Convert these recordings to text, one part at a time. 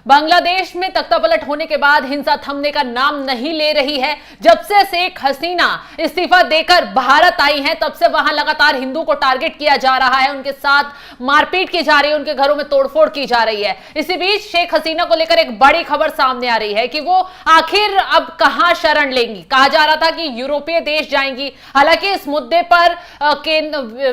बांग्लादेश में तख्तापलट होने के बाद हिंसा थमने का नाम नहीं ले रही है। जब से शेख हसीना इस्तीफा देकर भारत आई हैं, तब से वहां लगातार हिंदू को टारगेट किया जा रहा है, उनके साथ मारपीट की जा रही है, उनके घरों में तोड़फोड़ की जा रही है। इसी बीच शेख हसीना को लेकर एक बड़ी खबर सामने आ रही है कि वो आखिर अब कहां शरण लेंगी। कहा जा रहा था कि यूरोपीय देश जाएंगी। हालांकि इस मुद्दे पर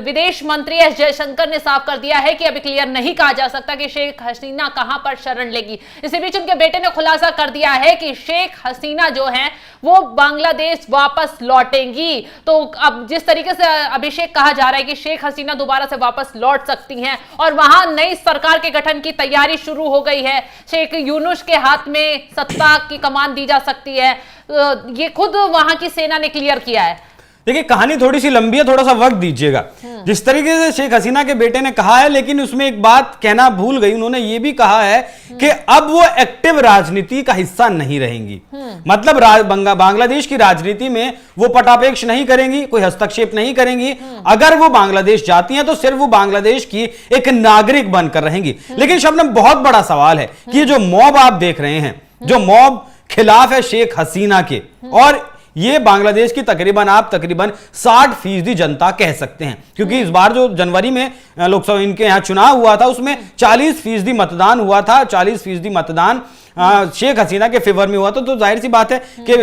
विदेश मंत्री एस जयशंकर ने साफ कर दिया है कि अभी क्लियर नहीं कहा जा सकता कि शेख हसीना कहां पर शरण लेगी। इसी बीच उनके बेटे ने खुलासा कर दिया है कि शेख हसीना जो है वो बांग्लादेश वापस लौटेंगी। तो अब जिस तरीके से अभिषेक कहा जा रहा है कि शेख हसीना दोबारा से वापस लौट सकती हैं और वहां नई सरकार के गठन की तैयारी शुरू हो गई है, शेख यूनुस के हाथ में सत्ता की कमान दी जा सकती है, ये खुद वहां की सेना ने क्लियर किया है। देखिए, कहानी थोड़ी सी लंबी है, थोड़ा सा वक्त दीजिएगा। जिस तरीके से शेख हसीना के बेटे ने कहा है, लेकिन उसमें एक बात कहना भूल गई। उन्होंने ये भी कहा है कि अब वो एक्टिव राजनीति का हिस्सा नहीं रहेंगी। मतलब बांग्लादेश की राजनीति में वो पटापेक्ष नहीं करेंगी, कोई हस्तक्षेप नहीं करेंगी। अगर वो बांग्लादेश जाती हैं तो सिर्फ वो बांग्लादेश की एक नागरिक बनकर रहेंगी। लेकिन शबनम, बहुत बड़ा सवाल है कि ये जो मॉब आप देख रहे हैं, जो मॉब खिलाफ है शेख हसीना के, और ये बांग्लादेश की तकरीबन 60% जनता कह सकते हैं, क्योंकि इस बार जो जनवरी में लोकसभा इनके यहाँ चुनाव हुआ था उसमें 40% मतदान हुआ था। 40% मतदान शेख हसीना के फेवर में हुआ था। तो जाहिर सी बात है कि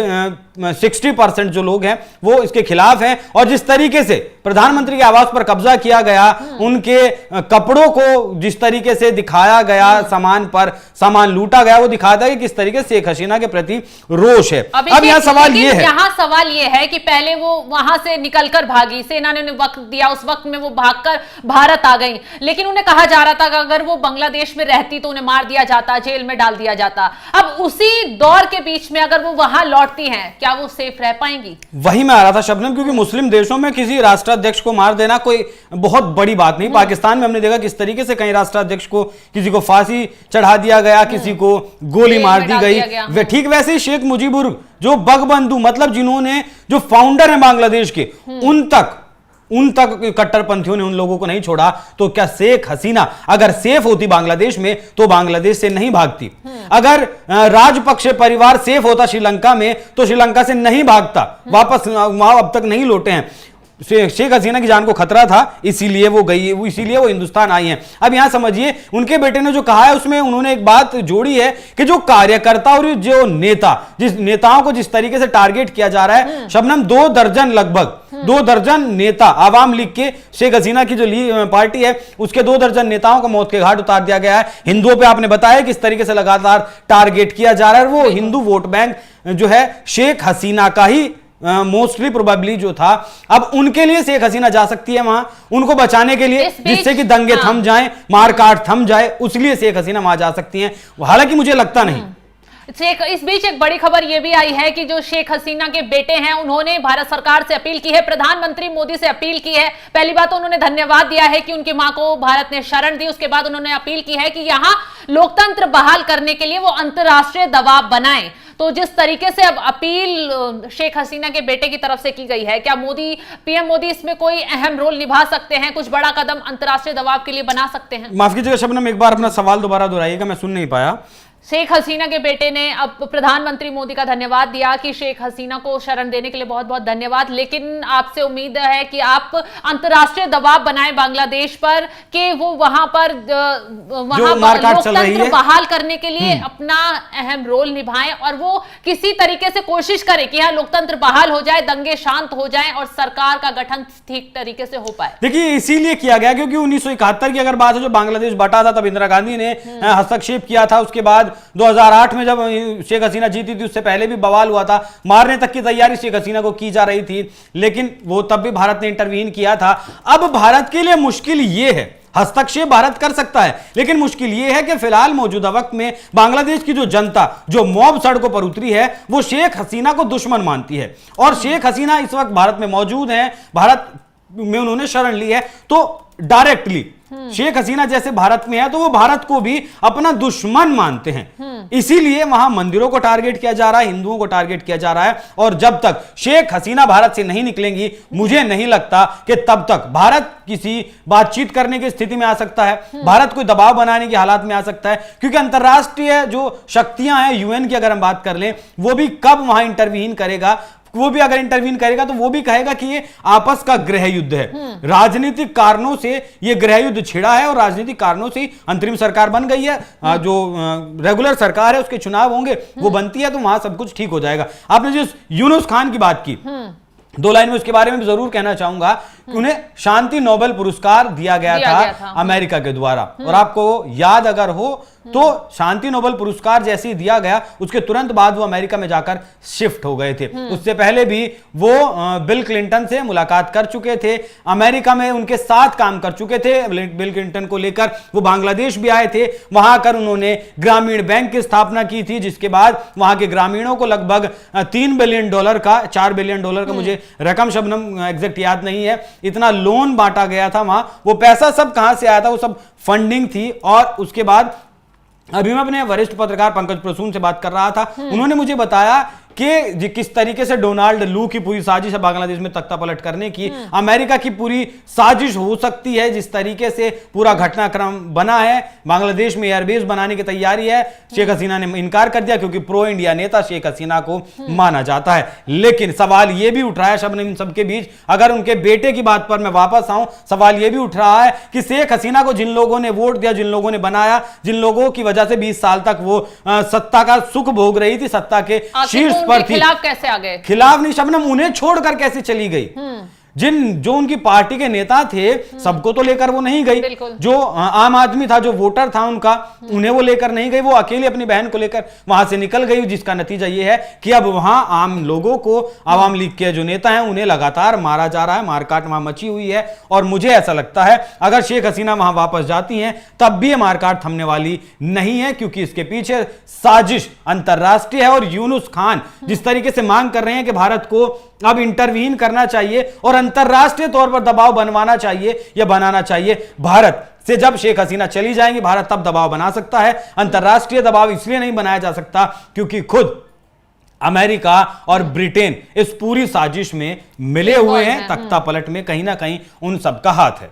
60% जो लोग हैं वो इसके खिलाफ हैं। और जिस तरीके से प्रधानमंत्री के आवास पर कब्जा किया गया, उनके कपड़ों को जिस तरीके से दिखाया गया, सामान लूटा गया, वो दिखाता है कि किस तरीके से शेख हसीना के प्रति रोष है। अब यहाँ सवाल ये है कि पहले वो वहां से निकलकर भागी, सेना ने उन्हें वक्त दिया, उस वक्त में वो भागकर भारत आ गई। लेकिन उन्हें कहा जा रहा था कि अगर वो बांग्लादेश में रहती तो उन्हें मार दिया जाता, जेल में डाल दिया जाता। अब उसी दौर के बीच में अगर वो वहां लौटती हैं, क्या वो सेफ रह पाएंगी? वही मैं आ रहा था शबनम, क्योंकि मुस्लिम देशों में किसी राष्ट्राध्यक्ष को मार देना कोई बहुत बड़ी बात नहीं। पाकिस्तान में हमने देखा किस तरीके से कई राष्ट्राध्यक्ष को, किसी को फांसी चढ़ा दिया गया, किसी को गोली मार दी गई। ठीक वैसे ही शेख मुजीबुर जो बगबंधु, मतलब जिन्होंने, जो फाउंडर है बांग्लादेश के, उन तक कट्टरपंथियों ने उन लोगों को नहीं छोड़ा। तो क्या शेख हसीना अगर सेफ होती बांग्लादेश में तो बांग्लादेश से नहीं भागती। अगर राजपक्षे परिवार सेफ होता श्रीलंका में तो श्रीलंका से नहीं भागता, वापस वहां अब तक नहीं लौटे हैं। शेख हसीना की जान को खतरा था, इसीलिए वो गई, इसीलिए वो हिंदुस्तान आई हैं। अब यहां समझिए, उनके बेटे ने जो कहा है उसमें उन्होंने एक बात जोड़ी है कि जो कार्यकर्ता और जो नेता, जिस नेताओं को जिस तरीके से टारगेट किया जा रहा है शबनम, 2 दर्जन लगभग 2 दर्जन नेता, आवाम लीग के, शेख हसीना की जो पार्टी है उसके 2 दर्जन नेताओं को मौत के घाट उतार दिया गया है। हिंदुओं पे आपने बताया किस तरीके से लगातार टारगेट किया जा रहा है। वो हिंदू वोट बैंक जो है शेख हसीना का ही मोस्टली प्रोबेबली जो था, अब उनके लिए शेख हसीना जा सकती है वहां, उनको बचाने के लिए, जिससे कि दंगे थम जाएं, मारकाट थम जाए, उसलिए शेख हसीना वहां जा सकती हैं। हालांकि मुझे लगता नहीं। इस बीच एक बड़ी खबर यह भी आई है कि जो शेख हसीना के बेटे हैं, उन्होंने भारत सरकार से अपील की है, प्रधानमंत्री मोदी से अपील की है। पहली बात तो उन्होंने धन्यवाद दिया है कि उनकी मां को भारत ने शरण दी। उसके बाद उन्होंने अपील की है कि यहां लोकतंत्र बहाल करने के लिए वो अंतर्राष्ट्रीय दबाव बनाएं। तो जिस तरीके से अब अपील शेख हसीना के बेटे की तरफ से की गई है, क्या पीएम मोदी इसमें कोई अहम रोल निभा सकते हैं? कुछ बड़ा कदम अंतर्राष्ट्रीय दबाव के लिए बना सकते हैं? माफ कीजिएगा शबनम, एक बार अपना सवाल दोबारा दोहराइएगा, मैं सुन नहीं पाया। शेख हसीना के बेटे ने अब प्रधानमंत्री मोदी का धन्यवाद दिया कि शेख हसीना को शरण देने के लिए बहुत बहुत धन्यवाद, लेकिन आपसे उम्मीद है कि आप अंतर्राष्ट्रीय दबाव बनाएं बांग्लादेश पर कि वो वहां पर लोकतंत्र बहाल करने के लिए अपना अहम रोल निभाएं और वो किसी तरीके से कोशिश करें कि यहाँ लोकतंत्र बहाल हो जाए, दंगे शांत हो जाएं और सरकार का गठन ठीक तरीके से हो पाए। देखिए, इसीलिए किया गया क्योंकि 1971 की अगर बात है, जो बांग्लादेश बटा था, तब इंदिरा गांधी ने हस्तक्षेप किया था। उसके बाद 2008 में जब शेख हसीना जीती थी, उससे पहले भी बवाल हुआ था, मारने तक की तैयारी शेख हसीना को की जा रही थी, लेकिन वो तब भी भारत ने इंटरवीन किया था। अब भारत के लिए मुश्किल ये है, हस्तक्षेप भारत कर सकता है, लेकिन मुश्किल यह है कि फिलहाल मौजूदा वक्त में बांग्लादेश की जो जनता, जो मॉब सड़कों पर उतरी है, वो शेख हसीना को दुश्मन मानती है। और शेख हसीना इस वक्त भारत में मौजूद हैं। भारत में उन्होंने शरण ली है, तो डायरेक्टली शेख हसीना जैसे भारत में है तो वो भारत को भी अपना दुश्मन मानते हैं। इसीलिए वहां मंदिरों को टारगेट किया जा रहा है, हिंदुओं को टारगेट किया जा रहा है। और जब तक शेख हसीना भारत से नहीं निकलेंगी, मुझे नहीं लगता कि तब तक भारत किसी बातचीत करने की स्थिति में आ सकता है, भारत कोई दबाव बनाने की हालात में आ सकता है। क्योंकि अंतरराष्ट्रीय जो शक्तियां हैं, यूएन की अगर हम बात कर लें, वो भी कब वहां इंटरवीन करेगा, वो भी अगर इंटरवीन करेगा तो वो भी कहेगा कि ये आपस का गृह युद्ध है। राजनीतिक कारणों से ये गृह युद्ध छिड़ा है और राजनीतिक कारणों से ही अंतरिम सरकार बन गई है। जो रेगुलर सरकार है उसके चुनाव होंगे, वो बनती है तो वहां सब कुछ ठीक हो जाएगा। आपने जिस यूनुस खान की बात की, 2 लाइन में उसके बारे में भी जरूर कहना चाहूंगा कि उन्हें शांति नोबेल पुरस्कार दिया गया था अमेरिका के द्वारा। और आपको याद अगर हो तो शांति नोबेल पुरस्कार जैसे ही दिया गया, उसके तुरंत बाद वो अमेरिका में जाकर शिफ्ट हो गए थे। उससे पहले भी वो बिल क्लिंटन से मुलाकात कर चुके थे, अमेरिका में उनके साथ काम कर चुके थे। बिल क्लिंटन को लेकर वो बांग्लादेश भी आए थे, वहां आकर उन्होंने ग्रामीण बैंक की स्थापना की थी, जिसके बाद वहां के ग्रामीणों को लगभग $3 बिलियन का, $4 बिलियन का, मुझे रकम शबनम एग्जैक्ट याद नहीं है, इतना लोन बांटा गया था वहां। वो पैसा सब कहां से आया था, वो सब फंडिंग थी। और उसके बाद अभी मैं अपने वरिष्ठ पत्रकार पंकज प्रसून से बात कर रहा था, उन्होंने मुझे बताया कि किस तरीके से डोनाल्ड लू की पूरी साजिश है बांग्लादेश में तख्ता पलट करने की, अमेरिका की पूरी साजिश हो सकती है। जिस तरीके से पूरा घटनाक्रम बना है, बांग्लादेश में एयरबेस बनाने की तैयारी है। शेख हसीना ने इनकार कर दिया क्योंकि प्रो इंडिया नेता शेख हसीना को माना जाता है। लेकिन सवाल यह भी उठ रहा है शबनम, इन सबके बीच अगर उनके बेटे की बात पर मैं वापस आऊं, सवाल यह भी उठ रहा है कि शेख हसीना को जिन लोगों ने वोट दिया, जिन लोगों ने बनाया, जिन लोगों की वजह से 20 साल तक वो सत्ता का सुख भोग रही थी, सत्ता के शीर्ष पर थी, खिलाफ कैसे आ गए? खिलाफ नहीं शबनम, उन्हें छोड़कर कैसे चली गई? जो उनकी पार्टी के नेता थे, सबको तो लेकर वो नहीं गई। जो आम आदमी था, जो वोटर था उनका, उन्हें वो लेकर नहीं गई, वो अकेले अपनी बहन को लेकर वहां से निकल गई। जिसका नतीजा ये है कि अब वहां आम लोगों को, आवाम लीग के जो नेता हैं, उन्हें लगातार मारा जा रहा है, मारकाट वहां मची हुई है। और मुझे ऐसा लगता है अगर शेख हसीना वहां वापस जाती हैं तब भी ये मारकाट थमने वाली नहीं है, क्योंकि इसके पीछे साजिश अंतरराष्ट्रीय है। और यूनुस खान जिस तरीके से मांग कर रहे हैं कि भारत को अब इंटरवीन करना चाहिए और अंतरराष्ट्रीय तौर पर दबाव बनवाना चाहिए या बनाना चाहिए, भारत से जब शेख हसीना चली जाएंगी, भारत तब दबाव बना सकता है। अंतरराष्ट्रीय दबाव इसलिए नहीं बनाया जा सकता क्योंकि खुद अमेरिका और ब्रिटेन इस पूरी साजिश में मिले हुए हैं। तख्ता पलट में कहीं ना कहीं उन सबका हाथ है।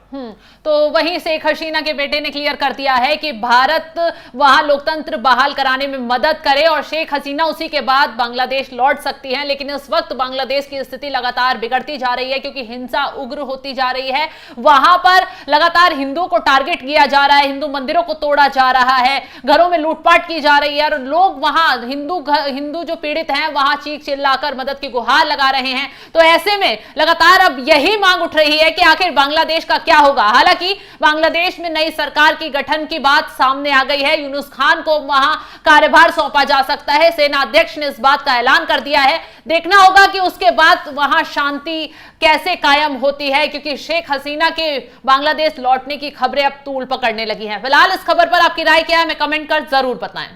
तो वहीं शेख हसीना के बेटे ने क्लियर कर दिया है कि भारत वहां लोकतंत्र बहाल कराने में मदद करे और शेख हसीना उसी के बाद बांग्लादेश लौट सकती हैं। लेकिन इस वक्त बांग्लादेश की स्थिति लगातार बिगड़ती जा रही है क्योंकि हिंसा उग्र होती जा रही है। वहां पर लगातार हिंदुओं को टारगेट किया जा रहा है, हिंदू मंदिरों को तोड़ा जा रहा है, घरों में लूटपाट की जा रही है और लोग वहां हिंदू जो पीड़ित हैं वहां चीख चिल्लाकर मदद की गुहार लगा रहे हैं। तो ऐसे में लगातार अब यही मांग उठ रही है कि आखिर बांग्लादेश का क्या होगा। हालांकि बांग्लादेश में नई सरकार की गठन की बात सामने आ गई है, यूनुस खान को वहां कार्यभार सौंपा जा सकता है, सेना अध्यक्ष ने इस बात का ऐलान कर दिया है। देखना होगा कि उसके बाद वहां शांति कैसे कायम होती है, क्योंकि शेख हसीना के बांग्लादेश लौटने की खबरें अब तूल पकड़ने लगी हैं। फिलहाल इस खबर पर आपकी राय क्या है, हमें कमेंट कर जरूर बताएं।